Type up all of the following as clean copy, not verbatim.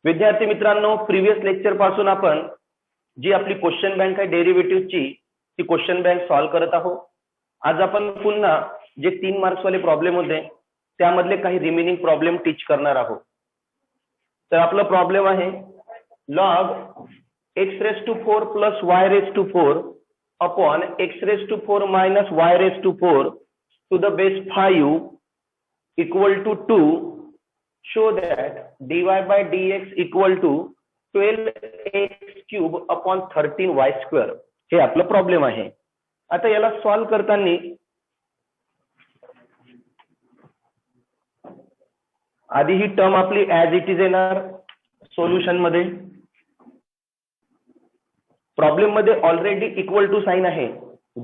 विद्यार्थी मित्रांनो, previous lecture पासून आपण जी आपली क्वेश्चन बँक आहे डेरिव्हेटिव्हची ती क्वेश्चन बँक सॉल्व्ह करत आहोत. आज आपण पुन्हा जे 3 मार्क्स वाले प्रॉब्लेम होते त्यामधले काही रिमेनिंग प्रॉब्लेम टीच करणार आहोत. तर आपला प्रॉब्लेम आहे log x⁴ plus y⁴ upon x⁴ minus y⁴ to the base 5 equal to 2. Show that dy by dx equal to 12x³ upon 13y². हे आपलं प्रॉब्लेम आहे. आता याला सॉल्व्ह करताना आधी ही टर्म आपली ऍज इट इज येणार सोल्युशन मध्ये. प्रॉब्लेम मध्ये ऑलरेडी इक्वल टू साइन आहे.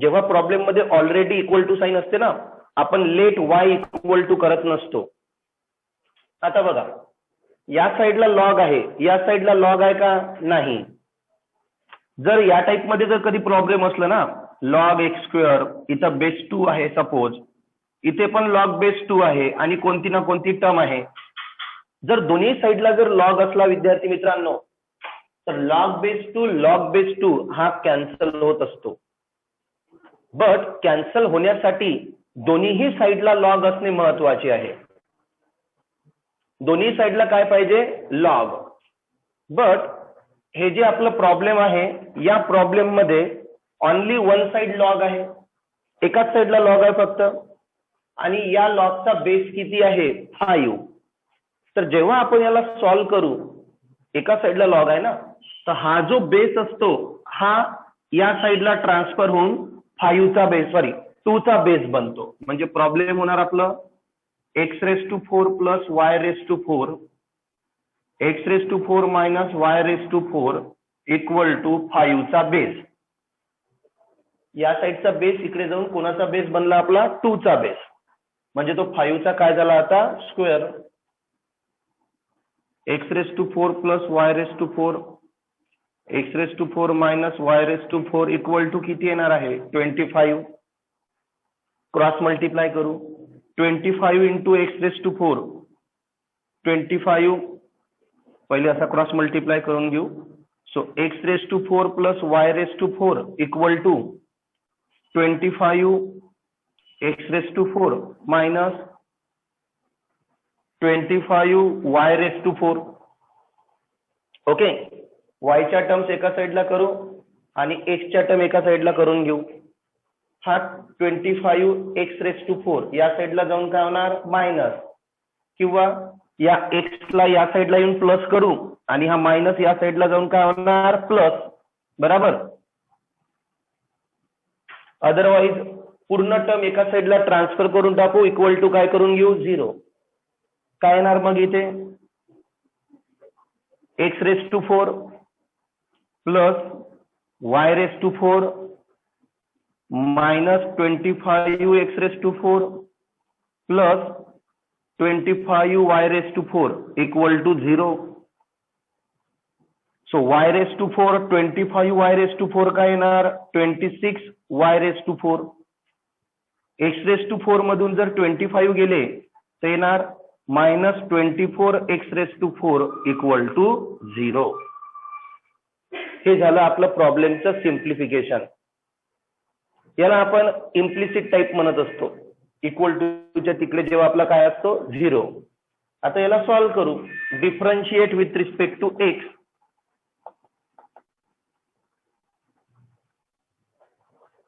जेव्हा प्रॉब्लेम मध्ये ऑलरेडी इक्वल टू साइन असते ना, आपण लेट y इक्वल टू करत नसतो. आता बघा, या साइडला लॉग आहे, या साइडला लॉग आहे का नाही. जर या टाइप मध्ये जर कधी प्रॉब्लेम असलं ना, लॉग x², इथं बेस 2 आहे सपोज, इथे पण लॉग बेस 2 आहे आणि कोणती ना कोणती टर्म आहे. जर दोन्ही साइडला जर लॉग असला विद्यार्थी मित्रांनो, तर लॉग बेस 2 हा कॅन्सल होत असतो. बट कॅन्सल होण्यासाठी दोन्हीही साइडला लॉग असणे महत्वाचे आहे. दोन्ही साइडला काय पाहिजे, लॉग. बट हे जे आपलं प्रॉब्लेम आहे, या प्रॉब्लेम मध्ये ओनली वन साइड लॉग आहे, एकाच साइडला लॉग आहे फक्त, आणि या लॉगचा बेस किती आहे, 5. तर जेव्हा आपण याला सॉल्व्ह करू, एका साइडला लॉग आहे ना, तर हा जो बेस असतो हा या साइडला ट्रान्सफर होऊन 2 चा बेस बनतो. म्हणजे प्रॉब्लेम होणार आपलं x⁴ plus y⁴, x⁴ minus y⁴ equal to 5 चा बेस. या साइडचा बेस इकडे जाऊन कोणाचा बेस बनला, आपला 2 चा बेस. म्हणजे तो 5 चा काय झाला आता, square. x⁴ plus y⁴, x⁴ minus y⁴ equal to किती येणार आहे, 25. क्रॉस मल्टिप्लाय करू. 25 इंटू x⁴, 25 पहिले असा क्रॉस मल्टिप्लाय करून घेऊ. So x⁴ plus y⁴ equal to 25 x⁴ minus 25 y⁴. Okay, y च्या टर्म्स एका साइडला करू आणि x च्या टर्म एका साइडला करून घेऊ. हा 25 x⁴ या साइडला जाऊन काय होणार, मायनस, किंवा या x ला या साइडला येऊन प्लस करू आणि हा मायनस या साइडला जाऊन काय होणार, प्लस. बरोबर. अदरवाइज पूर्ण टर्म एका साइडला ट्रान्सफर करून टाकू, इक्वल टू काय करून घेऊ, 0. काय येणार मग इथे, x⁴ plus y⁴ minus 25 x⁴ plus 25 y⁴ equal to 0. So y⁴ 25 y⁴ काय येणार, 26 y⁴. x⁴ मधून जर 25 गेले तर येणार मायनस 24 x⁴ इक्वल टू 0. हे झालं आपलं प्रॉब्लेमचं सिम्प्लिफिकेशन. याला आपण इम्प्लिसिट टाइप म्हणत असतो. इक्वल टूच्या तिकडे जेव्हा आपला काय असतो, 0. आता याला सॉल्व्ह करू. Differentiate with respect to x.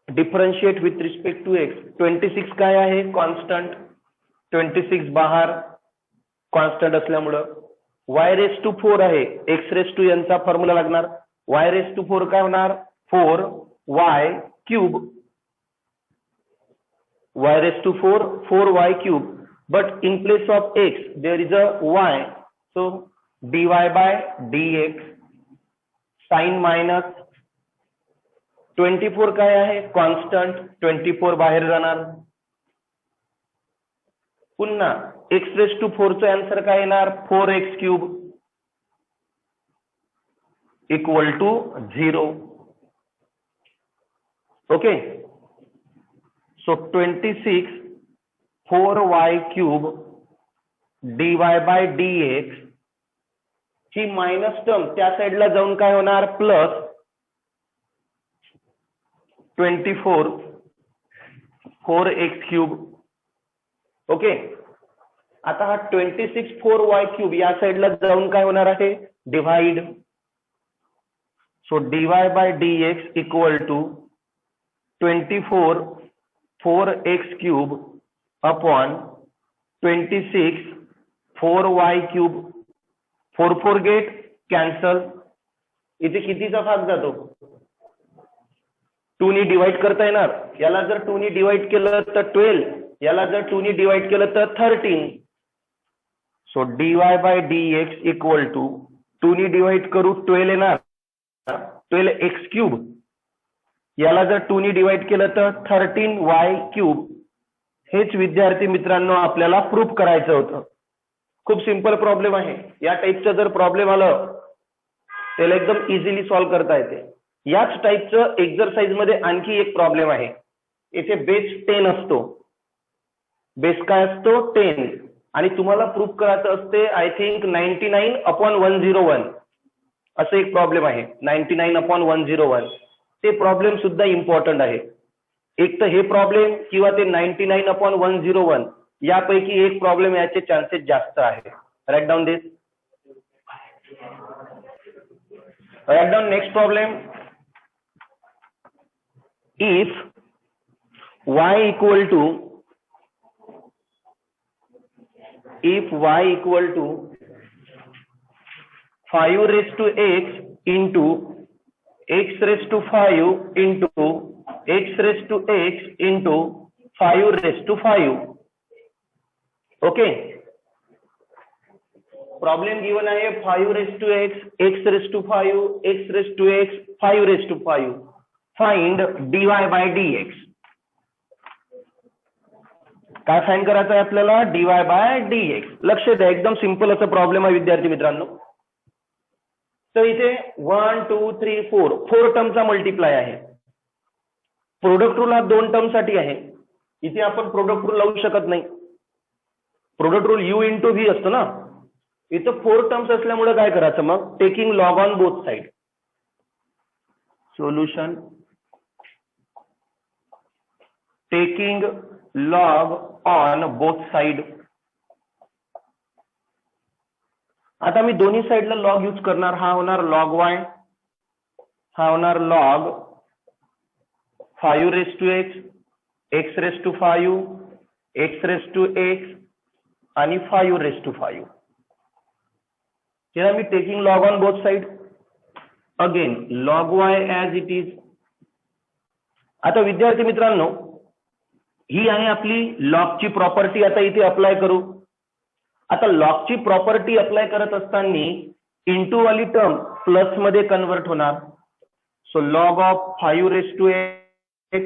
Differentiate with respect to x. 26 काय आहे, कॉन्स्टंट. 26 बाहेर कॉन्स्टंट असल्यामुळं y⁴ आहे, x⁴ यांचा फॉर्म्युला लागणार. y⁴ काय होणार, 4y³. y⁴ 4y³. but in place of x there is a y, so dy by dx sin minus 24 काय आहे, कॉन्स्टंट. 24 बाहेर जाणार. पुन्हा x⁴ चा आन्सर काय येणार, 4x³ equal to 0. Okay, so 26 4y³ dy by dx ही मायनस टर्म त्या साईडला जाऊन काय होणार, प्लस 24 4x³ ओके. आता हा 26 4y³ या साईडला जाऊन काय होणार आहे, divide. So dy by dx equal to 24 4x³ upon 26 4y³. 4 4 get cancel. इथे कितीचा भाग जातो, 2 नी डिवाइड करता येणार. याला जर 2 नी डिवाइड केलं तर 12, याला जर 2 नी डिवाइड केलं तर 13. So dy by dx equal to 2 नी डिवाइड करू 12 येणार, 12x³. याला जर 2 नी डिवाइड केलं तर 13y³. हेच विद्यार्थी मित्रांनो आपल्याला प्रूफ करायचं होतं. खूप सिंपल प्रॉब्लेम आहे. या टाईपचं जर प्रॉब्लेम आलं त्याला एकदम इझिली सॉल्व्ह करता येते. याच टाईपचं एक्झरसाइज मध्ये आणखी एक प्रॉब्लेम आहे. इथे बेस 10 असतो. बेस काय असतो, 10. आणि तुम्हाला प्रूफ करायचं असते आय थिंक 99/101 असं एक प्रॉब्लेम आहे. 99/101 ते प्रॉब्लेम सुद्धा इम्पॉर्टंट आहे. एक तर हे प्रॉब्लेम किंवा ते 99/101 यापैकी एक प्रॉब्लेम याचे चान्सेस जास्त आहे. Write down this. Write down next problem. If y equal to 5 raised to x into x raised to 5 into x raised to x into 5 raised to 5. Okay. Problem given आहे 5 raised to x, x raised to 5, x raised to x, 5 raised to 5. Find dy by dx. काय find करायचं आहे आपल्याला, dy by dx. लक्ष द्या, एकदम simple असं problem आहे विद्यार्थी मित्रांनो. तर इथे 1 2 3 4 टर्मचा मल्टिप्लाय आहे. प्रोडक्ट रूल हा 2 टर्म साठी आहे. इथे आपण प्रोडक्ट रूल लावू शकत नाही. Product rule u into v असतो ना. इथं 4 टर्म्स असल्यामुळे काय करायचं मग, taking log on both side. Solution taking log on both side. आता मी दोन्ही साइडला लॉग यूज करणार. हा होणार लॉग y, हा होणार log 5 raised to x, x raised to 5, x raised to x आणि 5 raised to 5. Here I am taking log on both sides. Again log y as it is. आता विद्यार्थी मित्रांनो ही आहे आपली लॉगची प्रॉपर्टी. आता इथे अप्लाय करू. आता लॉगची प्रॉपर्टी अप्लाय करत असताना इंटू वाली टर्म प्लस मध्ये कन्वर्ट होणार. So log of 5 raised to x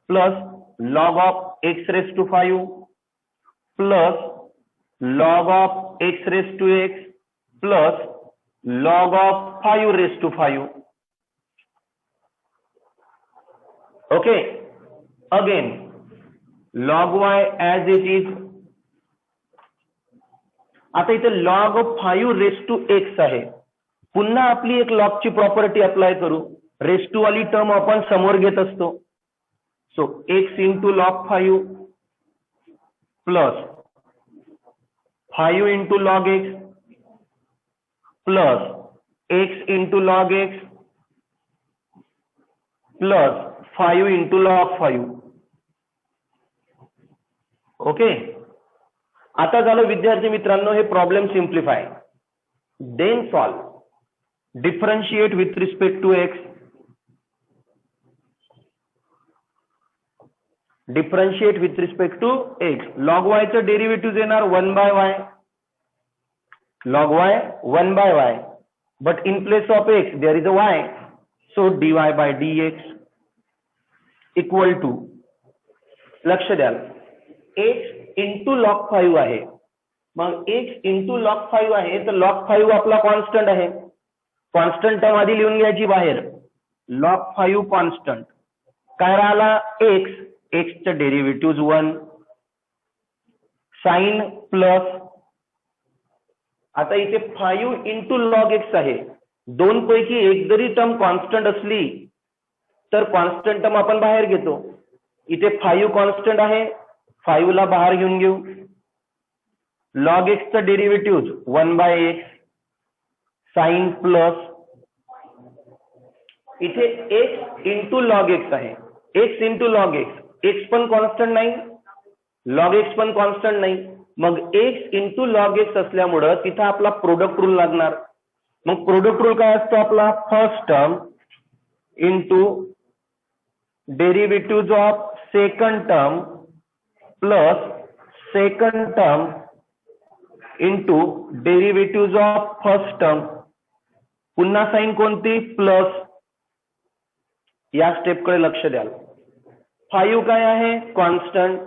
plus log of x raised to 5 plus log of x raised to x plus log of 5 raised to 5. Okay. Again log y as it is. आता इथे log of 5 raised to x आहे. पुन्हा आपली एक log ची property apply करू. raised to वाली term आपण समोर घेत असतो. So x into log 5 plus 5 into log x plus x into log x plus 5 into log 5. Okay. आता झालं विद्यार्थी मित्रांनो हे problem simplify. Then solve. Differentiate with respect to x. Differentiate with respect to x. Log y चं derivative येणार 1/y. log y 1/y. But in place of x there is a y. So dy by dx equal to, लक्ष द्याल, x into log 5 आहे. मग x into log 5 आहे तर log 5 आपला constant आहे. कॉन्स्टंट टर्म आधी लिहून घ्यायची बाहेर. log 5 कॉन्स्टंट काय राहिला x. x चं डेरिव्हेटिव्ह 1 साइन प्लस आता इथे 5 इंटू लॉग एक्स आहे. दोन पैकी एक जरी टर्म कॉन्स्टंट असली तर कॉन्स्टंट टर्म आपण बाहेर घेतो. इथे 5 कॉन्स्टंट आहे, 5 ला बाहेर घेऊन घेऊ. लॉग एक्सचं डेरिव्हेटिव्ह 1/x साइन प्लस इथे x इंटू लॉग एक्स आहे. x इंटू लॉग एक्स पण कॉन्स्टंट नाही, लॉग एक्स पण कॉन्स्टंट नाही. मग x इंटू लॉग एक्स असल्यामुळं तिथं आपला प्रोडक्ट रूल लागणार. मग प्रोडक्ट रूल काय असतो आपला? First term into derivative of second term plus second term into derivative of first term. पुन्हा साइन कोणती? प्लस. या स्टेपकडे लक्ष द्याल. 5 काय आहे? कॉन्स्टंट.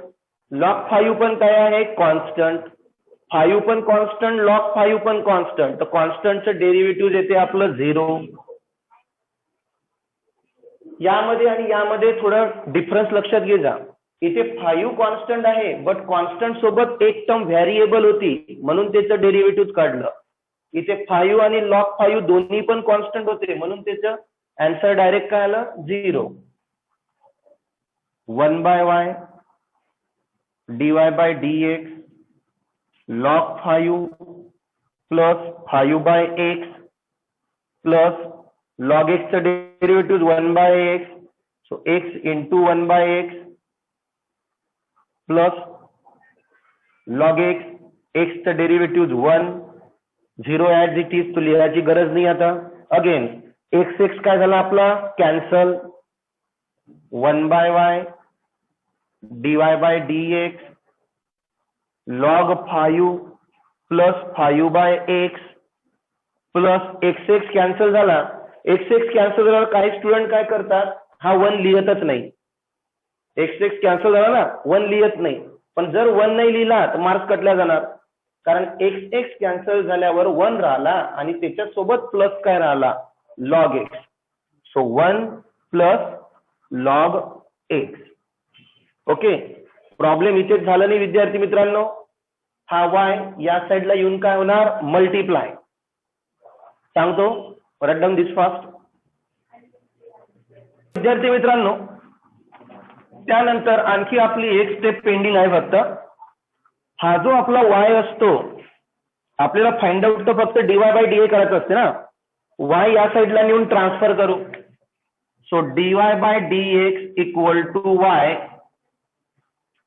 लॉग 5 पण काय आहे? कॉन्स्टंट. 5 पण कॉन्स्टंट, लॉग 5 पण कॉन्स्टंट. तर कॉन्स्टंटचं डेरिव्हेटिव्ह येते आपलं 0. यामध्ये आणि यामध्ये थोडं डिफरन्स लक्षात घे जा. इथे 5 कॉन्स्टंट आहे, बट कॉन्स्टंट सोबत एक टर्म व्हेरिएबल होती म्हणून त्याचं डेरिव्हेटिव्ह काढलं. इथे 5 आणि लॉग 5 दोन्ही पण कॉन्स्टंट होते म्हणून त्याचं आन्सर डायरेक्ट काय आलं? 0. 1/y dy by dx log 5 plus 5/x plus log x चं derivative 1/x. So x into 1/x plus log x, x चं डेरिव्हेटिव्ह 1. 0 ऍज इट इज, तो लिहायची गरज नाही आता. अगेन x काय झाला आपला? Cancel. 1/y dy by dx log 5 plus 5/x plus x cancel झाला. x कॅन्सल झाल्यावर काही स्टुडंट काय करतात? हा 1 लिहतच नाही. x कॅन्सल झाला ना, 1 लिहत नाही. पण जर 1 नाही लिहिला तर मार्क्स कटल्या जाणार. कारण x कॅन्सल झाल्यावर 1 राहिला आणि त्याच्यासोबत प्लस काय राहिला? log x. So 1 plus log x. Okay, problem इथेच झाला नाही विद्यार्थी मित्रांनो. हा y या साईडला येऊन काय होणार? मल्टिप्लाय. सांगतो, राईट डाऊन दिस फास्ट. विद्यार्थी मित्रांनो, त्यानंतर आणखी आपली एक स्टेप पेंडिंग आहे फक्त. हा जो आपला y असतो आपल्याला फाइंड आउट तर फक्त dy by dA करायचं असते ना. y या साईडला नेऊन ट्रान्सफर करू. So dy by dx equal to y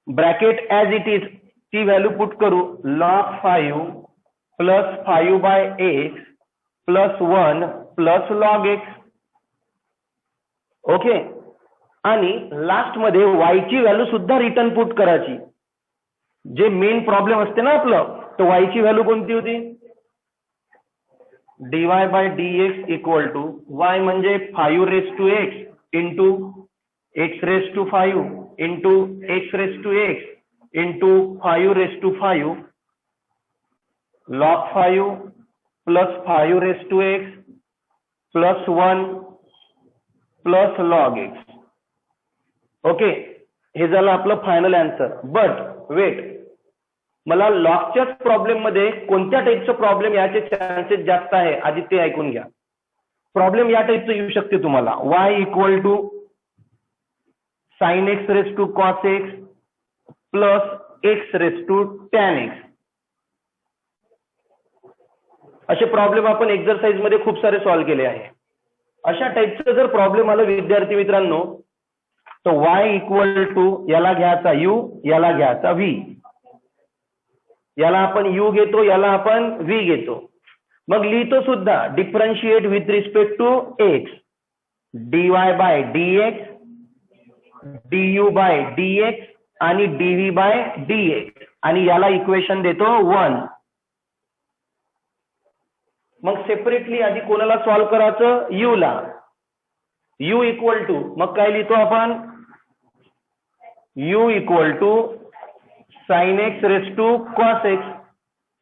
bracket as it is ती व्हॅल्यू पुट करू. log 5 plus 5/x plus 1 plus log x. Okay, आणि लास्ट मध्ये y ची व्हॅल्यू सुद्धा रिटर्न पुट करायची. जे मेन प्रॉब्लेम असते ना आपलं, तर y ची व्हॅल्यू कोणती होती? dy by dx equal to y म्हणजे 5 into x⁵ into x⁵x into 5 log 5 plus 5x plus 1 plus log x. Okay, हे झालं आपलं फायनल आन्सर. बट वेट, मला लॉगच्याच प्रॉब्लेम मध्ये कोणत्या टाईपचं प्रॉब्लेम याचे चान्सेस जास्त आहे आधी ते ऐकून घ्या. प्रॉब्लेम या टाईपचं येऊ शकते तुम्हाला. y equal to sin x⁵ cos x plus x⁵tan x. असे प्रॉब्लेम आपण एक्झरसाइज मध्ये खूप सारे सॉल्व्ह केले आहे. अशा टाईपचं जर प्रॉब्लेम आलं विद्यार्थी मित्रांनो, तर y इक्वल टू याला घ्यायचा u, याला घ्यायचा v. याला आपण u घेतो, याला आपण v घेतो. मग लिहितो सुद्धा differentiate with respect to x. dy by dx, du by dx आणि dv by dx, आणि याला इक्वेशन देतो 1. मग सेपरेटली आधी कोणाला सॉल्व्ह करायचं? u ला. u इक्वल टू मग काय लिहितो आपण? u equal to sin x⁵ cos x.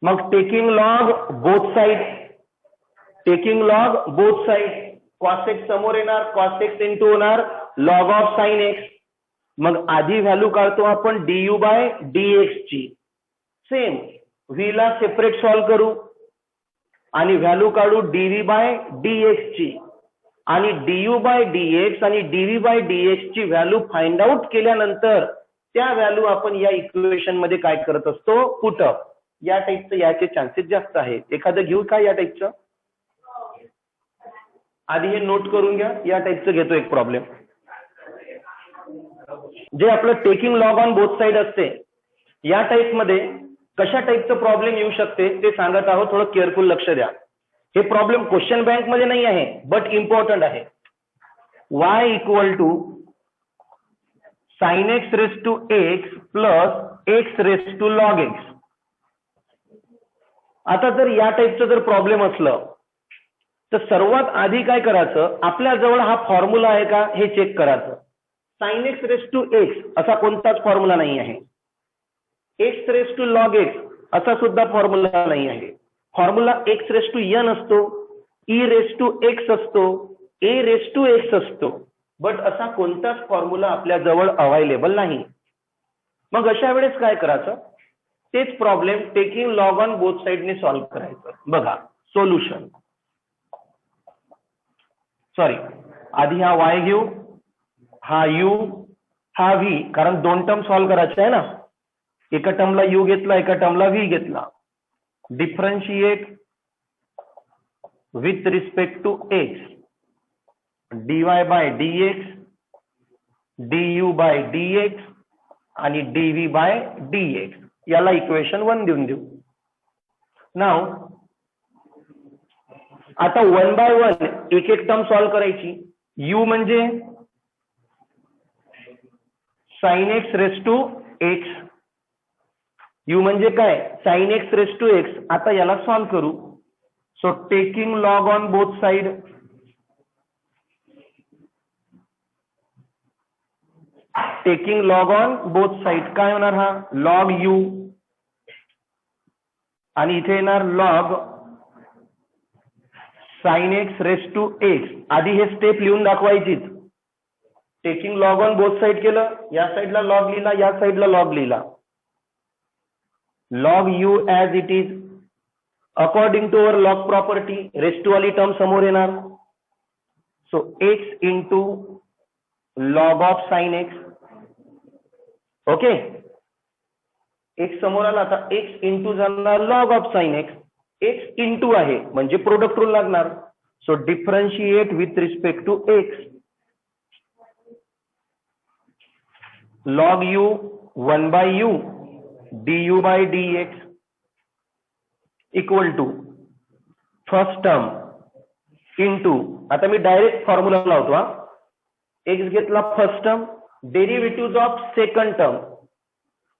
मग taking log both side, cos x समोर येणार, cos x इंटू होणार log ऑफ sin x. मग आधी व्हॅल्यू काढतो आपण du by dx ची. सेम v ला सेपरेट सॉल्व्ह करू. आणि व्हॅल्यू काढू डीव्ही बाय डीएक्स ची, आणि डीयू बाय डीएक्स आणि डीव्ही बाय डीएक्स ची व्हॅल्यू फाइंड आउट केल्यानंतर त्या व्हॅल्यू आपण या इक्वेशन मध्ये काय करत असतो, पुटअप. या टाईपचं याचे चान्सेस जास्त आहेत. एखादं घेऊ का या टाईपचं? आधी हे नोट करून घ्या. या टाईपचं घेतो एक प्रॉब्लेम, जे आपलं taking log on both side असते. या टाईप मध्ये कशा टाईपचं प्रॉब्लेम येऊ शकते ते सांगत आहोत, थोडं केअरफुल लक्ष द्या. हे प्रॉब्लेम क्वेश्चन बँक मध्ये नाही आहे, बट इम्पॉर्टंट आहे. y equal to sine x raise to x plus x raise to log x. आता जर या टाईपचं जर प्रॉब्लेम असलं तर सर्वात आधी काय करायचं, आपल्या जवळ हा फॉर्म्युला आहे का हे चेक करायचं. Sine x raise to x असा कोणताच फॉर्म्युला नाही आहे. X raise to log x असा सुद्धा फॉर्म्युला नाही आहे. Formula x raise to n असतो, ई रेस टू एक्स असतो, ए रेस टू एक्स असतो, बट असा कोणताच फॉर्म्युला आपल्या जवळ अवेलेबल नाही. मग अशा वेळेस काय करायचं, तेच problem taking log on both साइडने solve करायचं. बघा सोल्युशन, सॉरी आधी हा y घेऊ, हा u, हा v, कारण दोन टर्म सॉल्व्ह करायचे आहे ना. एका टर्मला u घेतला, एका टर्मला v घेतला. Differentiate with respect to x dy by dx, du by dx आणि dv बाय dx. याला इक्वेशन 1 देऊन देऊ. नाव आता 1 बाय 1 एक एक टर्म सॉल्व्ह करायची. u म्हणजे sine x raise to x, u म्हणजे काय, sine x raise to x. आता याला सॉल्व्ह करू. So taking log on both side, taking log on both side काय होणार, हा लॉग u आणि इथे येणार log sine x raise to x. आधी हे स्टेप लिहून दाखवायचीच. Taking log on both side केलं, या साइडला लॉग लिहिला, या साइडला लॉग लिहिला. Log u as it is according to our log property, raise to वाली टर्म समोर येणार. So x into log of sine x. Okay, x समोर आला, आता एक्स इंटू जाणार log of sine x. X into आहे म्हणजे प्रोडक्ट रूल लागणार. So differentiate with respect to x. Log u 1 by u du by dx equal to first term into, आता मी direct formula लावतो हा. एक्स घेतला first term, derivative of second term.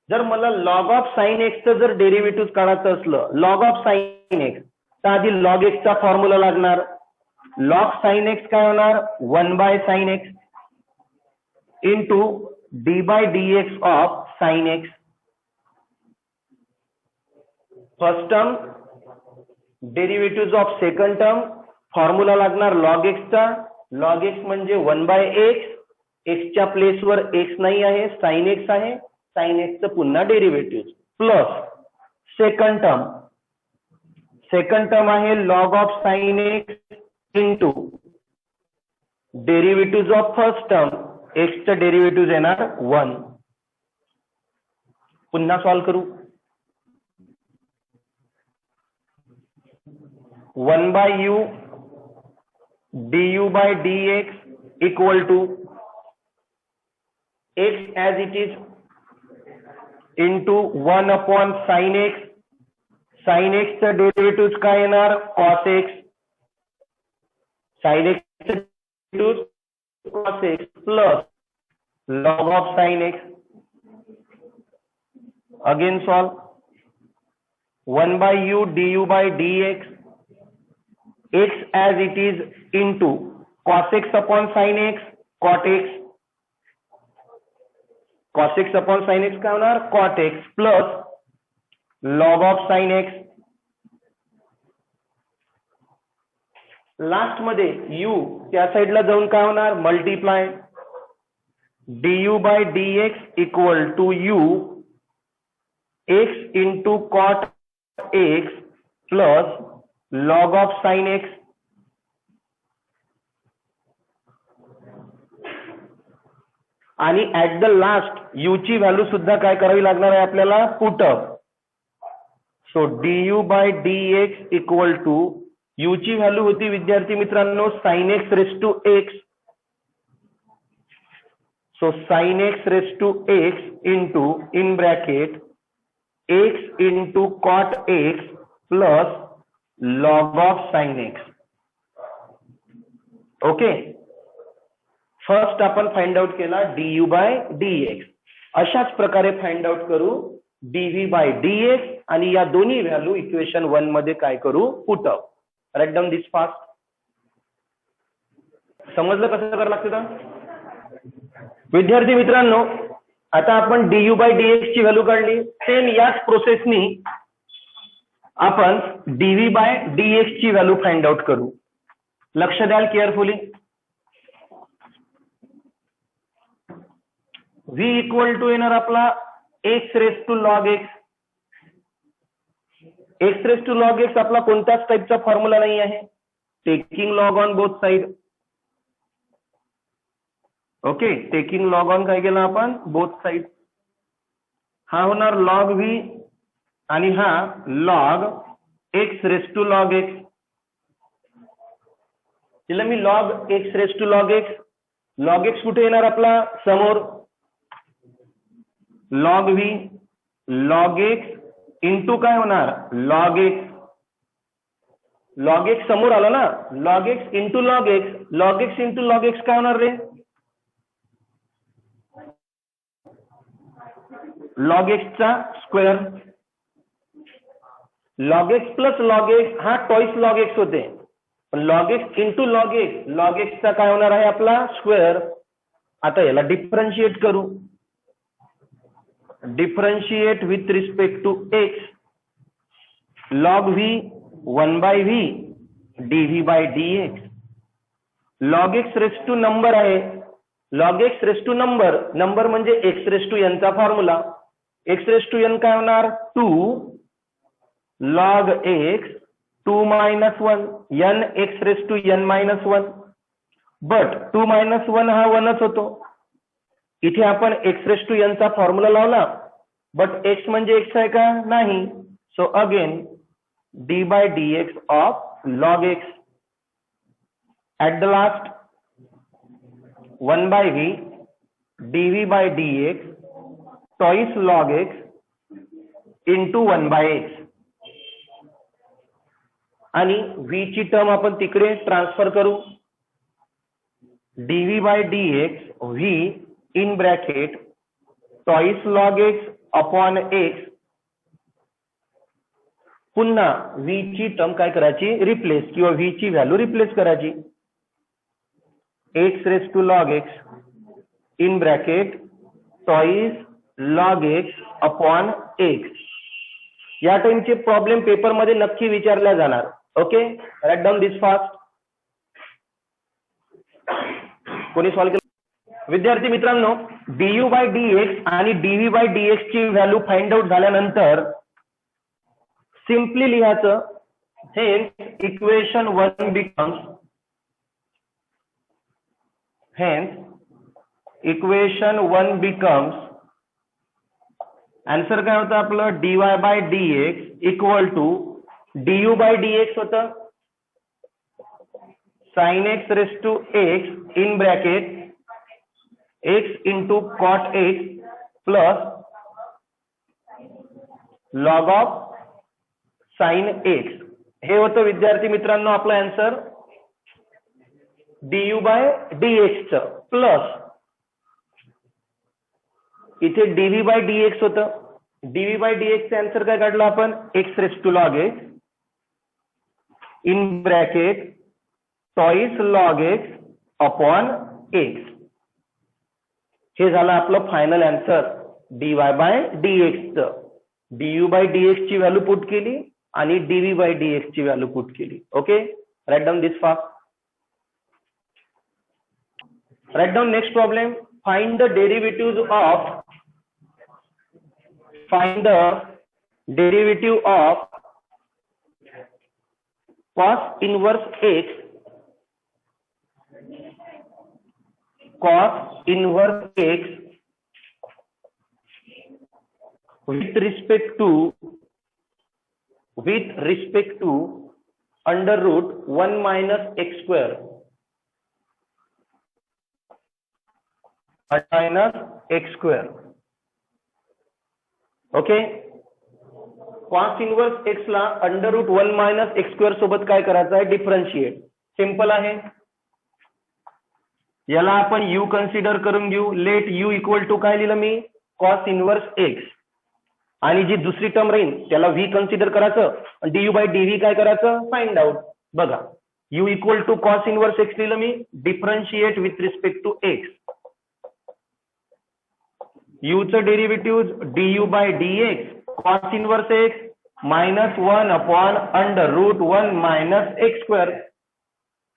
जर मला लॉग ऑफ साइन एक्सचं जर derivative काढायचं असलं, लॉग ऑफ साइन एक्स, तर आधी लॉग एक्सचा फॉर्म्युला लागणार. लॉग साइन एक्स काय होणार, 1 by sine x into d by dx of sine x. First term, derivative of second term, formula लागणार लॉग एक्सचा. लॉग एक्स म्हणजे 1 बाय एक्स, एक्सच्या प्लेसवर एक्स नाही आहे, साइन एक्स आहे, साइन एक्सचं पुन्हा derivative plus second term. Second term आहे log of sine x into derivative of first term, एक्सचं डेरिव्हेटिव्ह येणार 1. पुन्हा सॉल्व्ह करू. 1 by u du by dx equal to x as it is into 1 upon sine x. Sine एक्सचं derivative काय येणार, cos x. Sine एक्सचं derivative cos x plus log of sine x. Again solve. 1 by u du by dx, x as it is into cos x upon sin x, cot x. cos x upon sin x काय होणार, cot x plus log of sin x. Last मध्ये u त्या साइडला जाऊन काय होणार, multiply du by dx equal to u x into cot x plus log of sine x आणि at the last u ची व्हॅल्यू सुद्धा काय करावी लागणार आहे आपल्याला, put up. So du by dx equal to u ची व्हॅल्यू होती विद्यार्थी मित्रांनो sine x raise to x. So sine x raise to x into in bracket x into cot x plus log of sine x. Okay, first आपण find out केला du by dx. अशाच प्रकारे find out करू dv by dx आणि या दोन्ही value equation 1 मध्ये काय करू, put up. Right down this fast. समजलं कसं करावं लागतं का विद्यार्थी मित्रांनो? आता आपण du बाय dx ची व्हॅल्यू काढली. सेम याच प्रोसेसनी आपण dv बाय dx ची व्हॅल्यू फाइंड आउट करू. लक्ष द्याल केअरफुली. v इक्वल टू येणार आपला x raise to log x. X raise to log x आपला कोणत्याच टाईपचा फॉर्म्युला नाही आहे, taking log on both side. Okay, taking log on काय केलं आपण, बोथ साइड. हा होणार लॉग व्ही आणि हा log x raise to log x. तिला मी log x raise to log x. Log x कुठे येणार आपला, समोर. Log v log x into काय होणार, लॉग एक्स. लॉग एक्स समोर आला ना, log x into log x. Log x into log x काय होणार रे, लॉग एक्सचा square. Log x plus log x हा टॉईस लॉग एक्स होते, पण log x into log x, log एक्सचा काय होणार आहे आपला स्क्वेअर. आता याला डिफरन्शिएट करू. Differentiate with respect to x. Log v 1 by v dv by dx. Log x raise to number आहे, log x raise to number. Number म्हणजे एक्स रेस टू एन चा formula. X raise to n काय होणार, 2 log x 2 minus 1 n x raise to n minus 1. But 2 minus 1 हा 1च होतो. इथे आपण एक्स रेस टू एन चा फॉर्म्युला लावला, बट एक्स म्हणजे एक्स आहे का, नाही. So again d by dx of log x. at the last 1 by v dv by dx twice log x into 1 by x. आणि v ची term आपण तिकडे ट्रान्सफर करू. dv by dx v in bracket twice log x upon x. पुन्हा v ची term काय करायची, replace, किंवा v ची व्हॅल्यू रिप्लेस करायची. X raise to log x in bracket twice log x upon x. या टाइमचे प्रॉब्लेम पेपर मध्ये नक्की विचारल्या जाणार. Okay, write down this fast. कोणी सॉल्व्ह केलं विद्यार्थी मित्रांनो? du बाय dx आणि dv बाय dx ची व्हॅल्यू फाइंड आउट झाल्यानंतर सिंपली लिहायचं. Hence equation 1 becomes, hence equation 1 becomes, answer काय होतं आपलं, dy by dx equal to du by dx होतं sine x raise to x in bracket x into cot x plus log of sine x. हे होतं विद्यार्थी मित्रांनो आपलं answer du by dx च, प्लस इथे dv बाय dx होतं. dv by dx चे आन्सर काय काढलं आपण, x raise to log x in bracket twice log x upon x. हे झालं आपलं final answer dy by dx च. du बाय dx ची व्हॅल्यू पुट केली आणि dv बाय dx ची व्हॅल्यू पुट केली. Okay, write down this fast. Write down next problem. Find the derivative of cos inverse x with respect to under root 1 minus x square okay. cos inverse x ला under root 1 minus x square सोबत काय करायचं आहे, differentiate. Simple आहे. याला आपण u consider करून घेऊ. लेट u इक्वल टू काय लिहिलं मी, cos इनवर्स x, आणि जी दुसरी टर्म राहील त्याला v कन्सिडर करायचं, du बाय dv काय करायचं, फाइंड आउट. बघा u equal to cos inverse x लिहिलं मी, differentiate with respect to x. u चं derivative du by dx cos inverse x minus 1 upon under root 1 minus x square,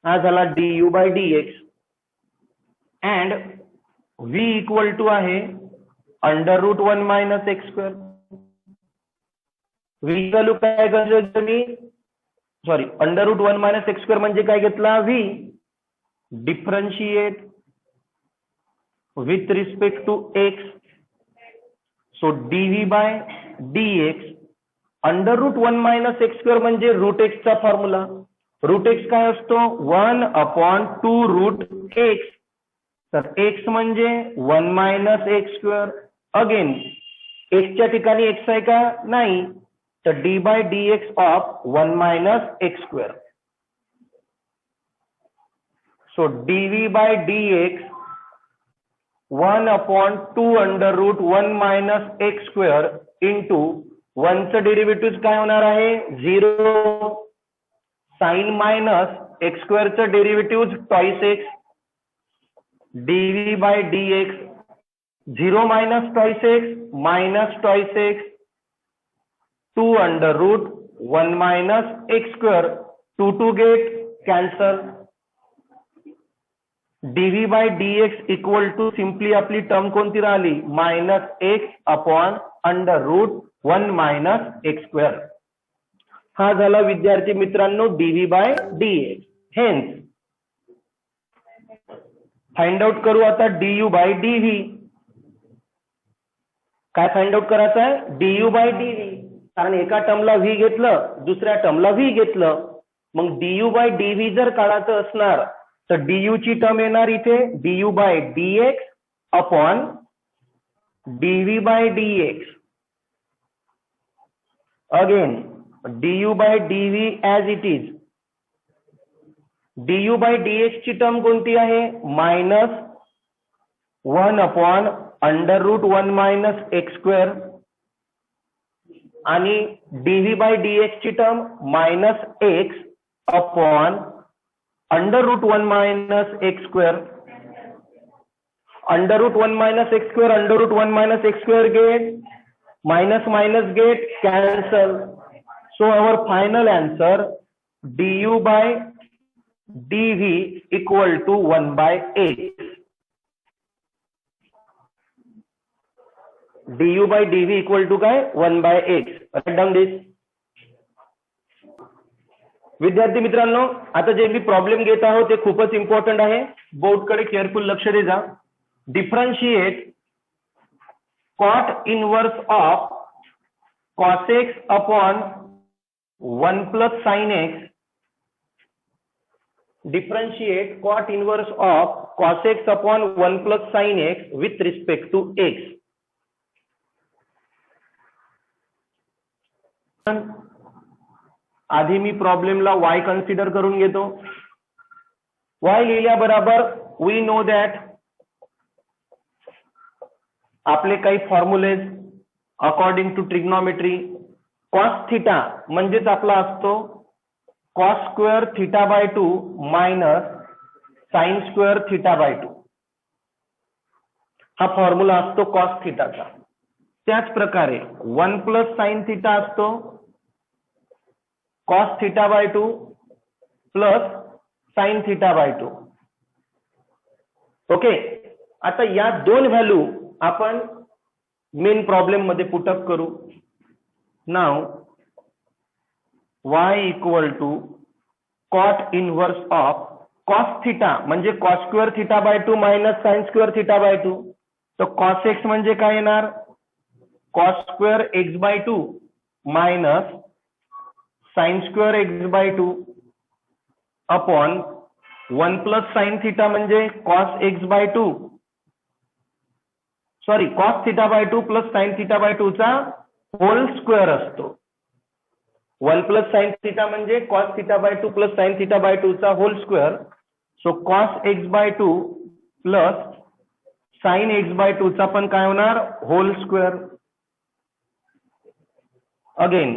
हा झाला du by dx. And v equal to आहे under root 1 minus x square. v value काय घेतलं मी, sorry, under root 1 minus x square म्हणजे काय घेतला, v. Differentiate with respect to x, so dv by dx under root 1 minus x square म्हणजे root x चा formula. Root x काय असतो, 1 अपॉन 2 रूट एक्स. तर x म्हणजे 1 minus x square. Again x च्या ठिकाणी x आहे का, नाही, तर d by dx of 1 minus x square. So dv by dx 1 upon 2 under root 1 minus x square into 1 चं डेरिव्हेटिव्ह काय होणार आहे, 0, साइन मायनस एक्स स्क्वेअर चं derivative twice x, dv by dx 0 minus twice x minus twice x 2 under root 1 minus x square, 2 get cancel. dv by dx equal to simply आपली term कोणती राहिली, minus x upon under root 1 minus x square. हा झाला विद्यार्थी मित्रांनो dv by dx. Hence find out करू आता du by dv. काय फाइंड आउट करायचं आहे, du बाय dv. कारण एका टर्मला v घेतलं, दुसऱ्या टर्मला v घेतलं, मग du बाय dv जर काढायचं असणार तर du ची टर्म येणार इथे du by dx upon dv by dx. Again du by dv as it is. du by dx ची टर्म कोणती आहे, minus 1 upon under root 1 minus x square, आणि dv बाय dx ची term minus x upon under root 1 minus x square. Under root 1 minus x square under root 1 minus x square get, minus minus get cancel. So our final answer du by dv equal to 1 by x. du by dv equal to काय, 1 by x. Write down this. विद्यार्थी मित्रांनो, आता जे मी problem घेत आहोत ते खूपच important आहे. बोर्डकडे केअरफुल लक्ष दे जा. Differentiate cot inverse of cos x upon 1 plus sine x. Differentiate cot inverse of cos x upon 1 plus sine x with respect to x. आधी मी प्रॉब्लेमला y कन्सिडर करून घेतो. y लिहिल्या बरोबर वी नो दॅट आपले काही formulae according to trigonometry. Cos theta म्हणजेच आपला असतो cos square theta by 2 minus sine square theta by 2. हा फॉर्म्युला असतो कॉस थिटाचा. त्याच प्रकारे 1 प्लस साइन थिटा असतो cos theta by 2 plus sine theta by 2. Okay. आता या दोन व्हॅल्यू आपण मेन प्रॉब्लेम मध्ये पुटअप करू. नाव y equal to cot inverse of cos theta म्हणजे cos square theta by 2 minus sine square theta by 2. तर कॉस एक्स म्हणजे काय येणार, cos square x by 2 minus sine square x by 2 upon 1 plus sine theta म्हणजे cos x by 2 sorry cos theta by 2 plus sine theta by 2 चा whole square असतो. 1 plus sine theta म्हणजे cos theta by 2 plus sine theta by 2 चा whole square. So cos x by 2 plus sine x by 2 चा पण काय होणार, whole square. Again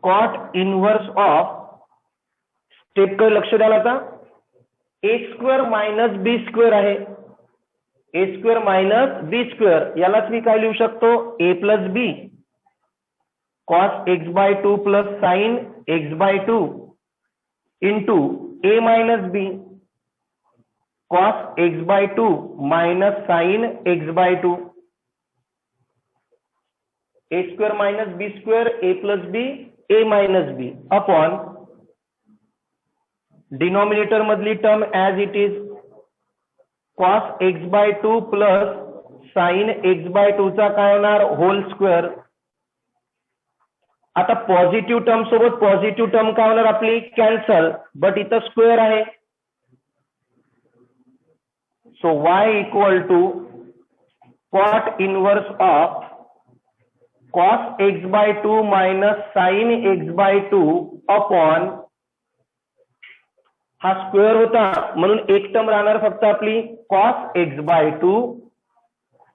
cot inverse of step कडे लक्ष द्याल आता, a square minus b square आहे, a square minus b square यालाच मी काय लिहू शकतो, a plus b cos x by 2 plus sine x by 2 into a minus B cos x by 2 minus sine x by 2. A square minus b square a plus b a minus b upon denominator मधली term as it is cos x by 2 plus sine x by 2 चा काय होणार, whole square. आता positive term सोबत positive term काय होणार आपली, cancel, but इथं स्क्वेअर आहे. So y equal to cot inverse of cos x by 2 minus sine x by 2 upon हा स्क्वेअर होता म्हणून एक टर्म राहणार फक्त आपली cos x by 2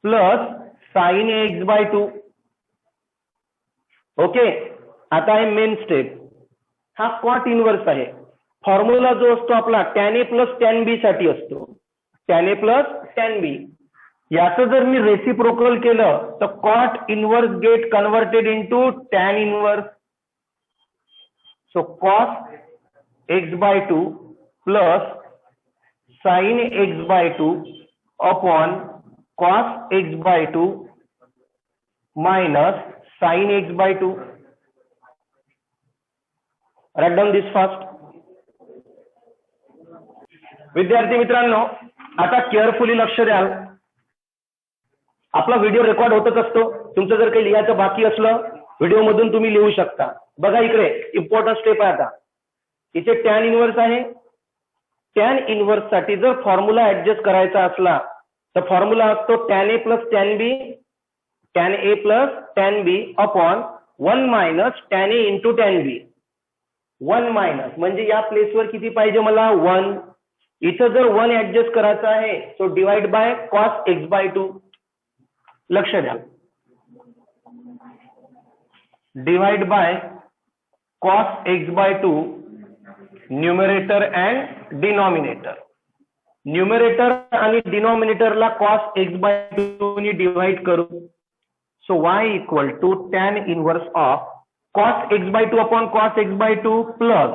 plus sine x by 2. Okay, आता आहे मेन स्टेप. हा कॉट इनव्हर्स आहे. फॉर्म्युला जो असतो आपला tan a plus tan b साठी असतो, tan a plus tan b. याचं जर मी रेसिप्रोकल केलं तर cot inverse get converted into tan inverse. So cos x by 2 plus sine x by 2 upon cos x by 2 minus sine x by 2. Right down this fast. विद्यार्थी मित्रांनो आता carefully लक्ष द्याल. आपला व्हिडिओ रेकॉर्ड होतच असतो. तुमचं जर काही लिहायचं बाकी असलं व्हिडिओ मधून तुम्ही लिहू शकता. बघा इकडे इम्पॉर्टंट स्टेप आहे. आता इथे टॅन इनव्हर्स आहे. टॅन इनव्हर्स साठी जर फॉर्म्युला ऍडजस्ट करायचा असला तर फॉर्म्युला असतो tan A plus tan B, tan A plus tan B upon 1 minus tan A into tan B. 1 minus म्हणजे या प्लेसवर किती पाहिजे मला, 1. इथं जर 1 ऍडजस्ट करायचा आहे तो divide by cos x by 2. लक्ष द्या, divide by cos x by 2 numerator and denominator. Numerator आणि डिनॉमिनेटरला कॉस एक्स बाय 2 ने डिवाइड करू. So y equal to tan inverse of cos x by 2 upon cos x by 2 plus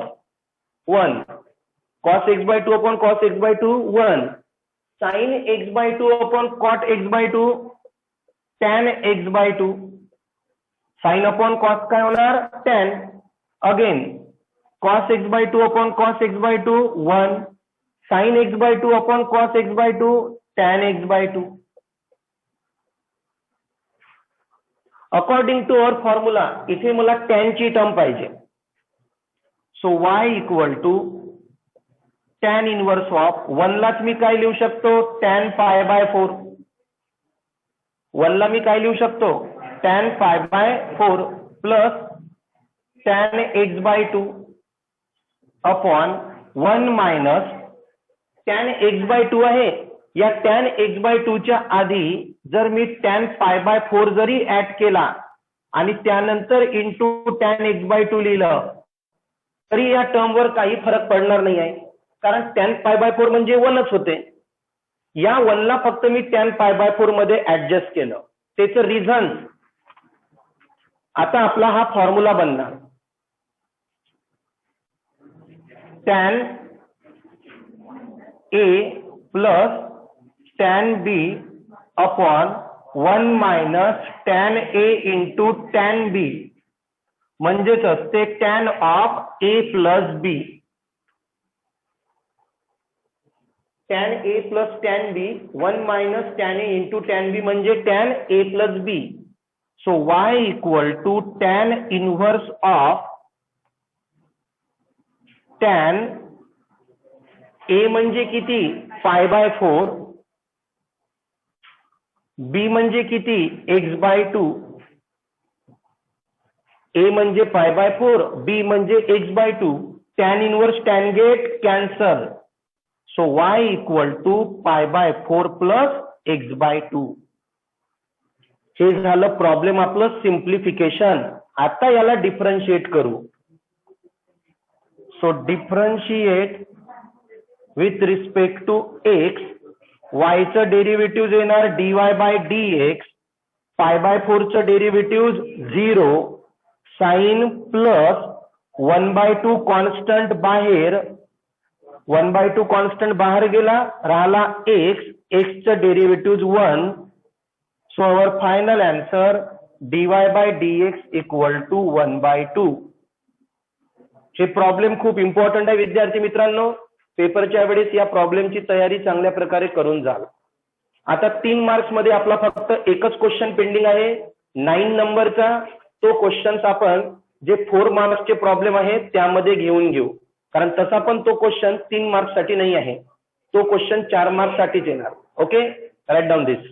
1 cos x by 2 upon cos x by 2 1 sin x by 2 upon cot x by 2 tan x by 2 sin upon cos काय होणार tan. Again cos x by 2 upon cos x by 2 1 sin x by 2 upon cos x by 2 tan x by 2. According to our formula इथे मला tan ची term पाहिजे. So y equal to tan inverse of 1 लाच मी काय लिहू शकतो tan pi by 4. 1 ला मी काय लिहू शकतो tan pi by 4 plus tan x by 2 upon 1 minus tan x by 2 आहे. या tan x बाय 2 च्या आधी जर मी tan पाय बाय 4 जरी ऍड केला आणि त्यानंतर इंटू tan x बाय 2 लिहिलं तरी या टर्मवर काही फरक पडणार नाही आहे, कारण tan पाय बाय 4 म्हणजे 1च होते. या 1 ला फक्त मी tan पाय बाय 4 मध्ये ऍडजस्ट केलं. त्याचं रिझन आता आपला हा फॉर्म्युला बनणार tan a plus tan b upon 1 minus tan a into tan b म्हणजेच असते tan of a plus b, tan a plus tan b, 1 minus tan a into tan b म्हणजे tan a plus b. So y equal to tan inverse of tan a म्हणजे किती, 5/4, b म्हणजे किती, x/2, a म्हणजे 5/4, b म्हणजे x/2, tan inverse tan get cancel. So y equal to 5/4 plus x/2. हे झालं problem आपलं सिम्प्लिफिकेशन. आता याला डिफरन्शिएट करू. So differentiate with respect to x, y चं डेरिव्हेटिव्ह येणार dy/dx, 5/4चं डेरिव्हेटिव्ह 0, साइन प्लस 1/2 कॉन्स्टंट बाहेर, 1/2 कॉन्स्टंट बाहेर गेला, राहिला x चं derivative 1. So our final answer dy/dx equal to 1/2. हे प्रॉब्लेम खूप इम्पॉर्टंट आहे विद्यार्थी मित्रांनो. पेपरच्या वेळेस या प्रॉब्लेमची तयारी चांगल्या प्रकारे करून जाल. आता 3 मार्क्स मध्ये आपला फक्त एकच क्वेश्चन पेंडिंग आहे 9 नंबरचा. तो क्वेश्चन आपण जे 4 मार्क्सचे प्रॉब्लेम आहे त्यामध्ये घेऊन घेऊ, कारण तसा पण तो क्वेश्चन 3 मार्क्स साठी नाही आहे, तो क्वेश्चन 4 मार्क्स साठीच येणार. ओके, राईट डाऊन दिस.